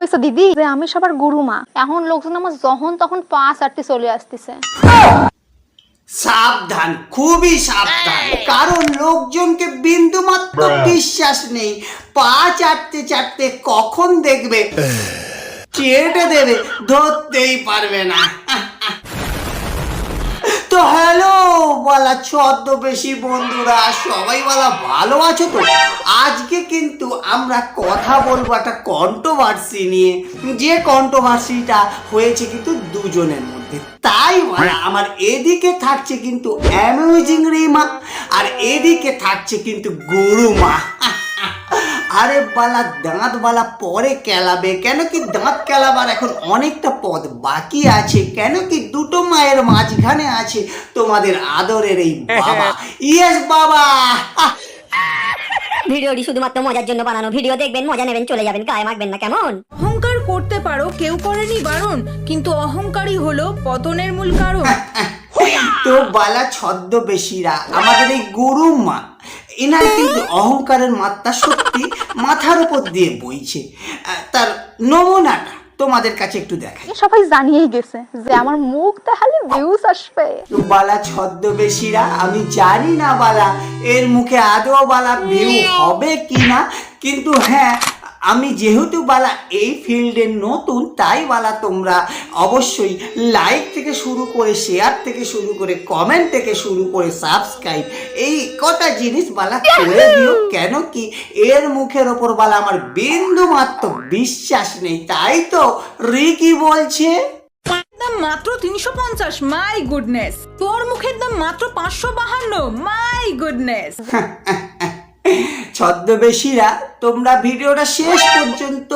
দিদি যে আমি সবার গুরু মা, এখন লোকজন আমার যখন তখন পা চারটে চলে আসতেছে। সাবধান, খুবই সাবধান, কারণ লোকজনকে বিন্দু মাত্র বিশ্বাস নেই। পা চাটতে চাটতে কখন দেখবে চেটে দেবে, ধরতেই পারবে না। তো হ্যালো বলা ছদ্মবেশী বন্ধুরা, সবাই বলা ভালো আছো তো? আজকে কিন্তু আমরা কথা বলবো একটা কন্ট্রোভার্সি নিয়ে, যে কন্ট্রোভার্সিটা হয়েছে কিন্তু দুজনের মধ্যে। তাই বলা আমার এদিকে থাকছে কিন্তু অ্যামেজিং রিমা, আর এদিকে থাকছে কিন্তু গুরুমা। আরে বালা দাঁত বালা পরে কেলাবে, কেন কি দাঁত কেলাবার এখন অনেকটা পথ বাকি আছে, কেন কি দুটো মায়ের মাঝখানে আছে তোমাদের আদরের এই বাবা। ইয়েস বাবা। ভিডিওটি শুধুমাত্র মজার জন্য বানানো। ভিডিও দেখবেন, মজা নেবেন, চলে যাবেন, গায়ে মাখবেন না, কেমন? অহংকার করতে পারো, কেউ করেনি বারণ, কিন্তু অহংকারই হলো পতনের মূল কারণ। তো বালা ছদ্মবেশীরা, আমাদের এই গুরুমা, এনার কিন্তু অহংকারের মাত্রা সত্যি মাথার উপর দিয়ে বইছে। তার নমুনাটা তোমাদের কাছে একটু দেখাই। সবাই জানিয়েই গেছে যে আমার মুখ দেখালে ভিউজ আসবে। বালা ছদ্মবেশীরা, আমি জানি না বালা এর মুখে আদৌ বালা ভিউ হবে কিনা, কিন্তু হ্যাঁ, আমি যেহেতু বালা এই ফিল্ডে নতুন, তাই বালা তোমরা অবশ্যই লাইক থেকে শুরু করে শেয়ার থেকে শুরু করে কমেন্ট থেকে শুরু করে সাবস্ক্রাইব, এই কটা জিনিস বালা করে দিও। কেন কি এর মুখের ওপর বালা আমার বিন্দু মাত্র বিশ্বাস নেই। তাই তো রিকি বলছে দাম মাত্র 350, মাই গুডনেস। তোর মুখের দাম মাত্র 552, মাই গুডনেস। ছদ্মবেশীরা, তোমরা ভিডিওটা শেষ পর্যন্ত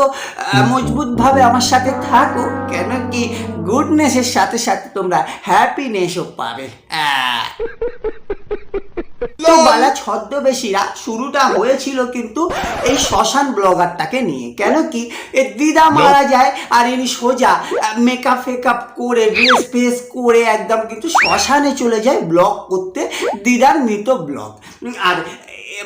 মজবুত ভাবে আমার সাথে থাকো, কেন কি গুডনেসের সাথে সাথে তোমরা হ্যাপিনেসও পাবে। তো বালা ছদ্মবেশীরা, শুরুটা হয়েছিল কিন্তু এই শ্মশান ব্লগারটাকে নিয়ে। কেন কি এর দিদা মারা যায় আর ইনি সোজা মেকআপ ফেকআপ করে ড্রেস ফেস করে একদম কিন্তু শ্মশানে চলে যায় ব্লগ করতে, দিদার মৃত ব্লগ। আর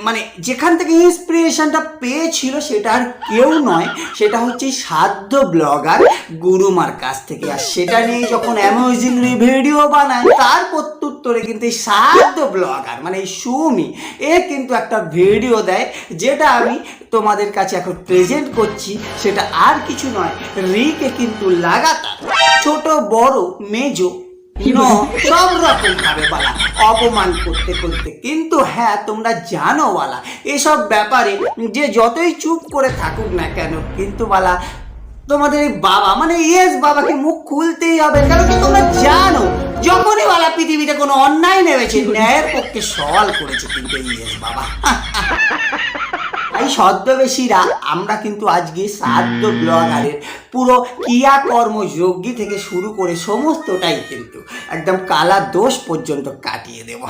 মানে যেখান থেকে ইন্সপিরেশনটা পেয়েছিল সেটা আর কেউ নয়, সেটা হচ্ছে সাধ্য ব্লগার গুরুমার কাছ থেকে। আর সেটা নিয়ে যখন অ্যামেজিং ভিডিও বানায়, তার প্রত্যুত্তরে কিন্তু এই সাধ্য ব্লগার মানে এই সুমি এ কিন্তু একটা ভিডিও দেয়, যেটা আমি তোমাদের কাছে এখন প্রেজেন্ট করছি। সেটা আর কিছু নয়, রিকে কিন্তু লাগাতার ছোট বড় মেজো সব রকম ভাবে বালা অপমান করতে করতে। কিন্তু হ্যাঁ, তোমরা জানো বালা এসব ব্যাপারে যে যতই চুপ করে থাকুক না কেন, কিন্তু বালা তোমাদের এই বাবা মানে ইয়েস বাবাকে মুখ খুলতেই হবে। কারণ কি তোমরা জানো, যখনই বালা পৃথিবীতে কোনো অন্যায় নেমেছে, ন্যায়ের পক্ষে সওয়াল করেছে কিন্তু ইয়েস বাবা। এই ছদ্মবেশীরা, আমরা কিন্তু আজকে সাধ্য ব্লগারের পুরো ক্রিয়াকর্ম যোগ্যী থেকে শুরু করে সমস্তটাই কিন্তু একদম কালা দোষ পর্যন্ত কাটিয়ে দেব।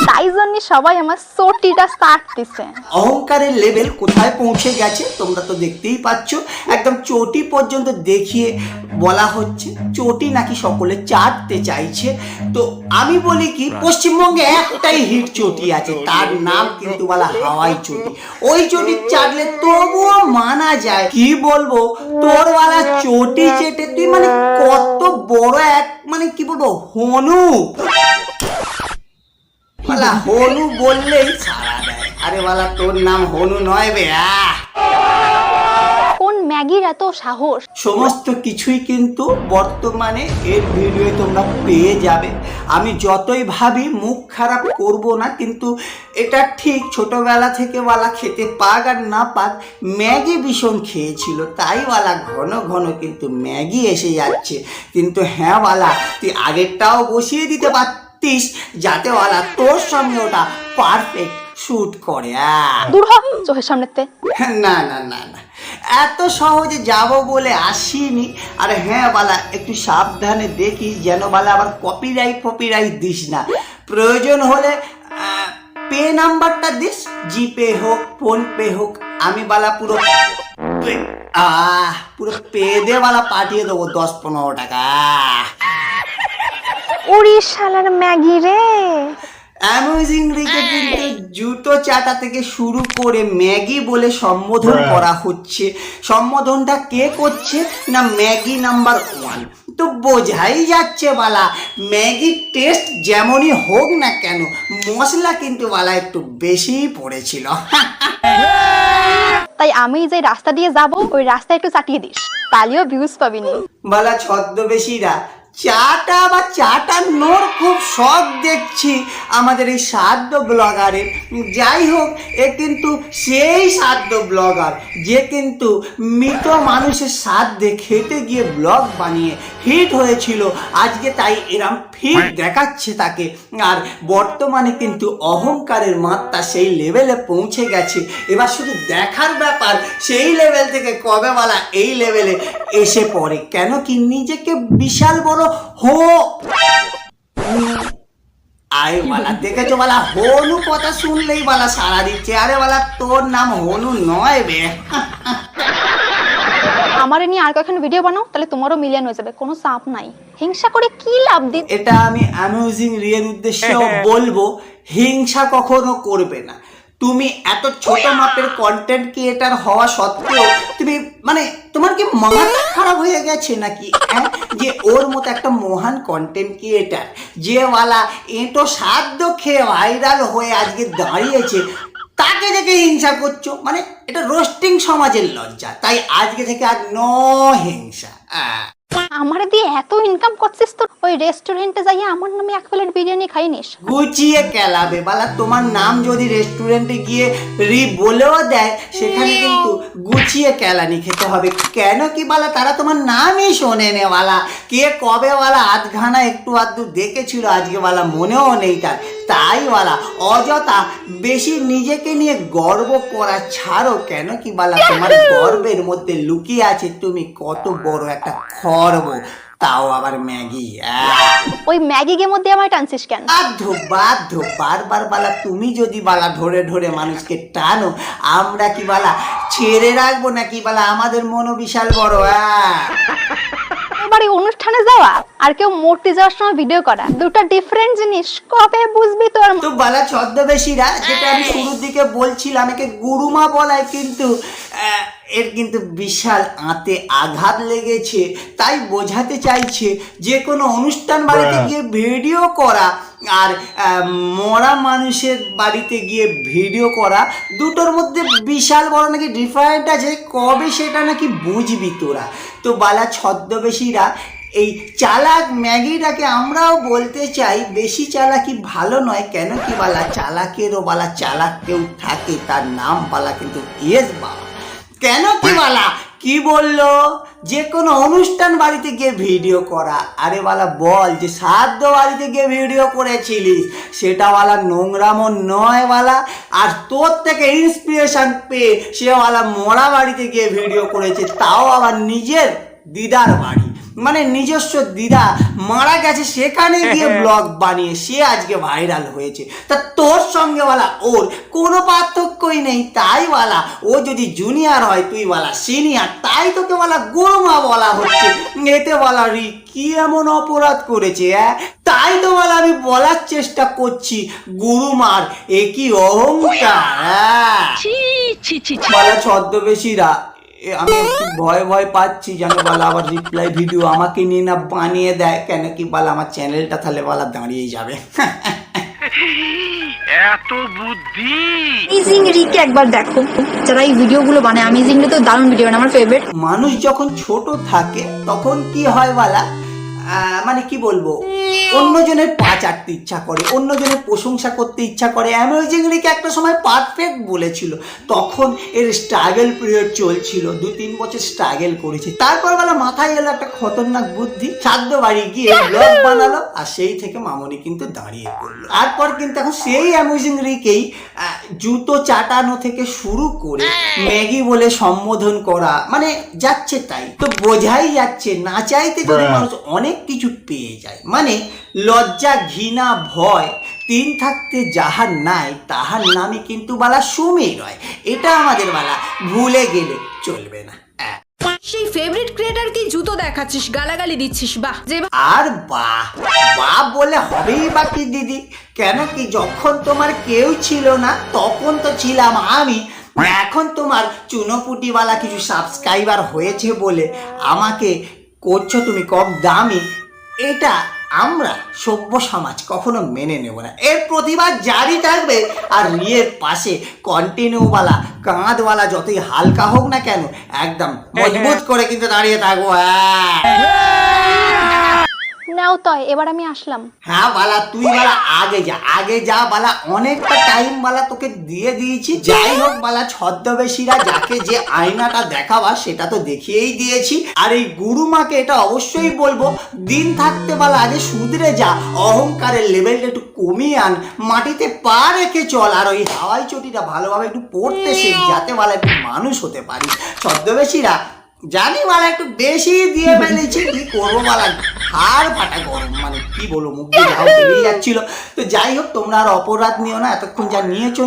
তাই জন্য সবাই আমার চটিটা চাটতেছে। অহংকারের লেভেল কোথায় পৌঁছে গেছে তোমরা তো দেখতেই পাচ্ছ। একদম চটি পর্যন্ত দেখিয়ে বলা হচ্ছে চটি নাকি সকলে চাটতে চাইছে। তো আমি বলি কি, পশ্চিমবঙ্গে একটাই হিট চটি আছে, তার নাম কিন্তু বলা হাওয়াই চটি। ওই চটি চাটলে তবুও মানা যায়। কি বলবো, তোর ওয়ালা চটি চেটে তুই মানে কত বড় এক মানে কি বলবো হনু, বালা হনু বললেই ছাড়া দেয়। আরে বালা তোর নাম হনু নয় বে। কোন ম্যাগির এত সাহস? সমস্ত কিছুই কিন্তু বর্তমানে এর ভিডিও তোমরা পেয়ে যাবে। আমি যতই ভাবি মুখ খারাপ করব না, কিন্তু এটা ঠিক ছোটবেলা থেকে বালা খেতে পাক আর না পাক ম্যাগি ভীষণ খেয়েছিল, তাই বালা ঘন ঘন কিন্তু ম্যাগি এসে যাচ্ছে। কিন্তু হ্যাঁ বালা, তুই আগেরটাও বসিয়ে দিতে পারতিস, যাতে বালা তোর সঙ্গে ওটা পারফেক্ট শুট করে। দূর হ চোখের সামনেতে। না না না না, এত সহজে যাব বলে আসিনি। আর হ্যাঁ বালা, একটু সাবধানে দেখি যেন বালা আবার কপিরাইট দিস না। প্রয়োজন হলে পে নাম্বারটা দিস, জিপে হোক ফোন পে হোক, আমি বালা পুরো পুরো পে দে বালা পাঠিয়ে দেবো 10-15 টাকা। ওরে শালার ম্যাগি রে। অ্যামেজিং রিকে কিন্তু জুতো চাটা থেকে শুরু করে ম্যাগি বলে সম্বোধন করা হচ্ছে। সম্বোধনটা কে করছে না ম্যাগি নাম্বার 1। তো বোঝাই যাচ্ছে বালা ম্যাগির টেস্ট যেমনই হোক না কেন মশলা কিন্তু বালা একটু বেশিই পড়েছিল। তাই আমি যে রাস্তা দিয়ে যাব ওই রাস্তায় একটু চাটিয়ে দিস, তাহলেও ভিউজ পাবিনি। বালা ছদ্মবেশীরা চাটানোর খুব শখ দেখছি আমাদের এই সাধ্য ব্লগারের। যাই হোক, এ কিন্তু সেই সাধ্য ব্লগার যে কিন্তু মৃত মানুষের সাধ্যে খেতে গিয়ে ব্লগ বানিয়ে হিট হয়েছিল। আজকে তাই এরম ফিট দেখাচ্ছে তাকে। আর বর্তমানে কিন্তু অহংকারের মাত্রা সেই লেভেলে পৌঁছে গেছে। এবার শুধু দেখার ব্যাপার সেই লেভেল থেকে কবে বলা এই লেভেলে এসে পড়ে। কেন কি নিজেকে বিশাল বড় আরে বালা দেখেছো বালা হনু কথা শুনলেই বালা সারা দিচ্ছে। আরে বালা তোর নাম হনু নয় বে। আমারে নিয়ে আর কখন ভিডিও বানাও, তাহলে তোমারও মিলিয়ন হয়ে যাবে, কোনো চাপ নাই। হিংসা করে কি লাভ দিন। এটা আমি অ্যামিউজিং রিয়ের উদ্দেশ্যে বলবো, হিংসা কখনো করবে না। তুমি এত ছোট মাপের কন্টেন্ট ক্রিয়েটার হওয়া সত্ত্বেও তুমি মানে তোমার কি মাথা খারাপ হয়ে গেছে নাকি? যে ওর মতো একটা মহান কন্টেন্ট ক্রিয়েটার যে ওয়ালা এঁটো সাধ্য খেয়ে ভাইরাল হয়ে আজকে দাঁড়িয়েছে, তাকে দেখে হিংসা করছো? মানে এটা রোস্টিং সমাজের লজ্জা। তাই আজকে থেকে আর হিংসা। আমারে দিয়ে এত ইনকাম করছিস তো ওই রেস্টুরেন্টে যাইয়া আমার নামে এক প্লেট বিরিয়ানি খাই নিস। গুছিয়ে কেলাবে বালা, তোমার নাম যদি রেস্টুরেন্টে গিয়ে বলেও দেয় সেখানে কিন্তু গুছিয়ে কেলানি খেতে হবে। কেন কি বালা তারা তোমার নামই শোনে নে বালা। কে কবে বালা আধখানা একটু আধটু দেখেছিল আজকে বালা মনেও নেই তার। তাই বালা অযথা বেশি নিজেকে নিয়ে গর্ব করা ছাড়ো। কেন কি বালা তোমার গর্বের মধ্যে লুকিয়ে আছে তুমি কত বড় একটা খর্ব, তাও আবার ম্যাগি। ওই ম্যাগি গের মধ্যে আমার টানছিস কেন? বাধ্য বারবার বালা তুমি যদি বালা ধরে ধরে মানুষকে টানো আমরা কি বালা ছেড়ে রাখবো নাকি বালা? আমাদের মনও বিশাল বড়। এবার এই অনুষ্ঠানে যাওয়া আর কেউ মূর্তি যাওয়ার সময় ভিডিও করা দুটো ডিফারেন্ট জিনিস, কবে বুঝবি তোর? তো বালা ছদ্মবেশীরা, যেটা আমি শুরুর দিকে বলছিলাম একে গুরুমা বলায় কিন্তু এর কিন্তু বিশাল আঁতে আঘাত লেগেছে। তাই বোঝাতে চাইছে যে কোনো অনুষ্ঠান বাড়িতে গিয়ে ভিডিও করা আর মরা মানুষের বাড়িতে গিয়ে ভিডিও করা দুটোর মধ্যে বিশাল বড় নাকি ডিফারেন্ট আছে। কবে সেটা নাকি বুঝবি তোরা? তো বালা ছদ্মবেশীরা, এই চালাক ম্যাগিটাকে আমরাও বলতে চাই বেশি চালাকি ভালো নয়। কেন কি বালা চালাকেরও বালা চালাক কেউ থাকে, তার নাম বালা কিন্তু ইয়েস বাবা। কেন কি বালা কি বললো যে কোনো অনুষ্ঠান বাড়িতে গিয়ে ভিডিও করা। আরে বালা বল যে সাধ্য বাড়িতে গিয়ে ভিডিও করেছিলিস সেটা বালা নোংরামো নয় বালা। আর তোর থেকে ইন্সপিরেশন পেয়ে সে বালা মরা বাড়িতে গিয়ে ভিডিও করেছে, তাও আবার নিজের দিদার বাড়ি, মানে নিজস্ব দিদা মারা গেছে সেখানে গিয়ে ব্লগ বানিয়ে সে আজকে ভাইরাল হয়েছে। তা তোর সঙ্গে বলা ওর কোনো পার্থক্যই নেই। তাই বলা ও যদি জুনিয়র হয় তুই বলা সিনিয়র, তাই তোকে বলা গুরুমা বলা হচ্ছে। এতে বলা রি কি এমন অপরাধ করেছে? তাই তো বলা আমি বলার চেষ্টা করছি গুরুমার এ কি অহংকার। বলা ছদ্মবেশীরা, আমি একটু ভয় পাচ্ছি যেন বালা আবার রিপ্লাই ভিডিও আমাকে নিয়ে না বানিয়ে দেয়। কেন কি বালা আমার চ্যানেলটা তাহলে বালা দাঁড়িয়ে যাবে। এত বুদ্ধি। অ্যামেজিং রিকে একবার দেখো, যারা এই ভিডিওগুলো বানায় অ্যামেজিং রি তো দারুণ ভিডিও বানায়, আমার ফেভারিট। মানুষ যখন ছোট থাকে তখন কি হয় বালা, মানে কি বলবো, অন্যজনের পা চাটতে ইচ্ছা করে, অন্যজনের প্রশংসা করতে ইচ্ছা করে। অ্যামেজিং রিকে একটা সময় পারফেক্ট বলেছিল, তখন এর স্ট্রাগল পিরিয়ড চলছিল, 2-3 বছর স্ট্রাগল করেছে। তারপর বেলা মাথায় এলো একটা খতরনাক বুদ্ধি, সাধ্য বাড়ি গিয়ে ব্লগ বানালো আর সেই থেকে মামনি কিন্তু দাঁড়িয়ে পড়লো। তারপর কিন্তু এখন সেই অ্যামেজিং রিকেই জুতো চাটানো থেকে শুরু করে ম্যাগি বলে সম্বোধন করা, মানে যাচ্ছে তাই। তো বোঝাই যাচ্ছে না চাইতে যদি মানুষ অনেক কিছু পেয়ে যায়। মানে লজ্জা ঘৃণা ভয় তিন থাকতে যাহার নাই তাহার নামই কিন্তু বালা সুমের হয়। এটা আমাদের বালা ভুলে গেলে চলবে না। সেই ফেভারিট ক্রিয়েটরকেই জুতো দেখাচ্ছিস, গালাগালি দিচ্ছিস। বাহ, যে আর বাহ বাহ বলে হবেই বা কি দিদি, কেন কি যখন তোমার কেউ ছিল না তখন তো ছিলাম আমি। এখন তোমার চুনোপুটিওয়ালা কিছু সাবস্ক্রাইবার হয়েছে বলে আমাকে করছো তুমি কম দামি, এটা আমরা সভ্য সমাজ কখনো মেনে নেব না। এর প্রতিবাদ জারি থাকবে। আর রিয়ের পাশে কন্টিনিউওয়ালা কাঁধওয়ালা যতই হালকা হোক না কেন একদম মজবুত করে কিন্তু দাঁড়িয়ে থাকবো। নাও তয়, এবার আমি আসলাম। হ্যাঁ বালা, তুই বালা আগে যা বালা, অনেকটা টাইম বালা তোকে দিয়ে দিয়েছি। যাই হোক বালা, ছদ্মবেশীরা যাকে যে আয়নাটা দেখাবা সেটা তো দেখিয়েই দিয়েছি। আর এই গুরুমাকে এটা অবশ্যই বলবো, দিন থাকতে বালা আগে শুধরে যা, অহংকারের লেভেলটা একটু কমিয়ে আন, মাটিতে পা রেখে চল, আর ওই হাওয়াই চটিটা ভালোভাবে একটু পড়তে শেখ, যাতে বালা একটু মানুষ হতে পারি। ছদ্মবেশীরা জানি বালা একটু বেশি দিয়ে ফেলেছি, কি করবো বালা, হাড় ফাটা গরম, মানে কি বলবো, মুখ দিয়ে যাও বেরিয়ে যাচ্ছিল। তো যাই হোক, তোমরা আর অপরাধ নিও না, এতক্ষণ যা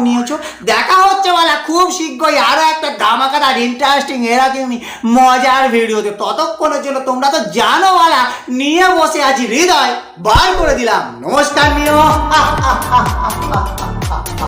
নিয়েছো। দেখা হচ্ছে বালা খুব শীঘ্রই আরো একটা ধামাকার আর ইন্টারেস্টিং এরকমই মজার ভিডিওতে। ততক্ষণের জন্য তোমরা তো জানো বালা, নিয়ে বসে আছি হৃদয় বার করে দিলাম। নমস্কার নিও।